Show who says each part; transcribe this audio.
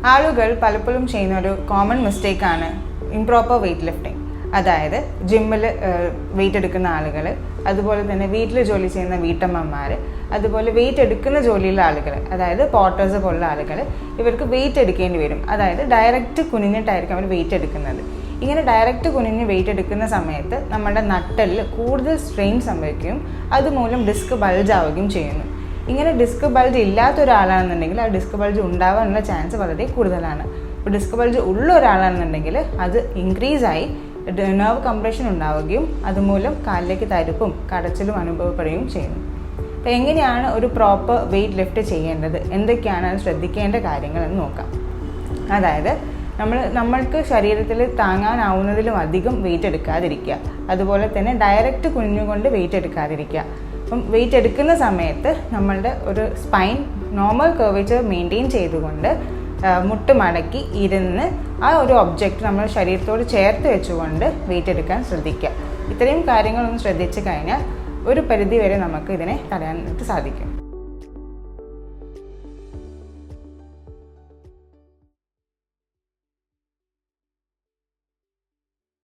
Speaker 1: ആളുകൾ പലപ്പോഴും ചെയ്യുന്ന ഒരു കോമൺ മിസ്റ്റേക്കാണ് ഇംപ്രോപ്പർ വെയ്റ്റ് ലിഫ്റ്റിംഗ്. അതായത് ജിമ്മിൽ വെയിറ്റ് എടുക്കുന്ന ആളുകൾ, അതുപോലെ തന്നെ വീട്ടിൽ ജോലി ചെയ്യുന്ന വീട്ടമ്മമാർ, അതുപോലെ വെയിറ്റ് എടുക്കുന്ന ജോലിയുള്ള ആളുകൾ, അതായത് പോർട്ടേഴ്സ് പോലുള്ള ആളുകൾ, ഇവർക്ക് വെയിറ്റ് എടുക്കേണ്ടി വരും. അതായത് ഡയറക്റ്റ് കുനിഞ്ഞിട്ടായിരിക്കും അവർ വെയിറ്റ് എടുക്കുന്നത്. ഇങ്ങനെ ഡയറക്റ്റ് കുനിഞ്ഞ് വെയിറ്റ് എടുക്കുന്ന സമയത്ത് നമ്മുടെ നട്ടലിൽ കൂടുതൽ സ്ട്രെയിൻ സംഭവിക്കുകയും അതുമൂലം ഡിസ്ക് ബൾജ് ആവുകയും ചെയ്യുന്നു. ഇങ്ങനെ ഡിസ്ക് ബൾജ് ഇല്ലാത്ത ഒരാളാണെന്നുണ്ടെങ്കിൽ ആ ഡിസ്ക് ബൾജ് ഉണ്ടാവാനുള്ള ചാൻസ് വളരെ കൂടുതലാണ്. ഇപ്പോൾ ഡിസ്ക് ബൾജ് ഉള്ള ഒരാളാണെന്നുണ്ടെങ്കിൽ അത് ഇൻക്രീസായി നെർവ് കംപ്രഷൻ ഉണ്ടാവുകയും അതുമൂലം കാലിലേക്ക് തരിപ്പും കടച്ചിലും അനുഭവപ്പെടുകയും ചെയ്യുന്നു. അപ്പോൾ എങ്ങനെയാണ് ഒരു പ്രോപ്പർ വെയിറ്റ് ലിഫ്റ്റ് ചെയ്യേണ്ടത്, എന്തൊക്കെയാണ് അത് ശ്രദ്ധിക്കേണ്ട കാര്യങ്ങളെന്ന് നോക്കാം. അതായത് നമ്മൾക്ക് ശരീരത്തിൽ താങ്ങാനാവുന്നതിലും അധികം വെയിറ്റ് എടുക്കാതിരിക്കുക, അതുപോലെ തന്നെ ഡയറക്റ്റ് കുനിഞ്ഞുകൊണ്ട് വെയിറ്റ് എടുക്കാതിരിക്കുക. അപ്പം വെയിറ്റ് എടുക്കുന്ന സമയത്ത് നമ്മളുടെ ഒരു സ്പൈൻ നോർമൽ കർവേച്ചർ മെയിൻറ്റെയിൻ ചെയ്തുകൊണ്ട് മുട്ട് മടക്കി ഇരുന്ന് ആ ഒരു ഒബ്ജക്റ്റ് നമ്മൾ ശരീരത്തോട് ചേർത്ത് വെച്ചുകൊണ്ട് വെയിറ്റ് എടുക്കാൻ ശ്രദ്ധിക്കുക. ഇത്രയും കാര്യങ്ങളൊന്ന് ശ്രദ്ധിച്ചു കഴിഞ്ഞാൽ ഒരു പരിധി വരെ നമുക്ക് ഇതിനെ തടയാനായിട്ട് സാധിക്കും.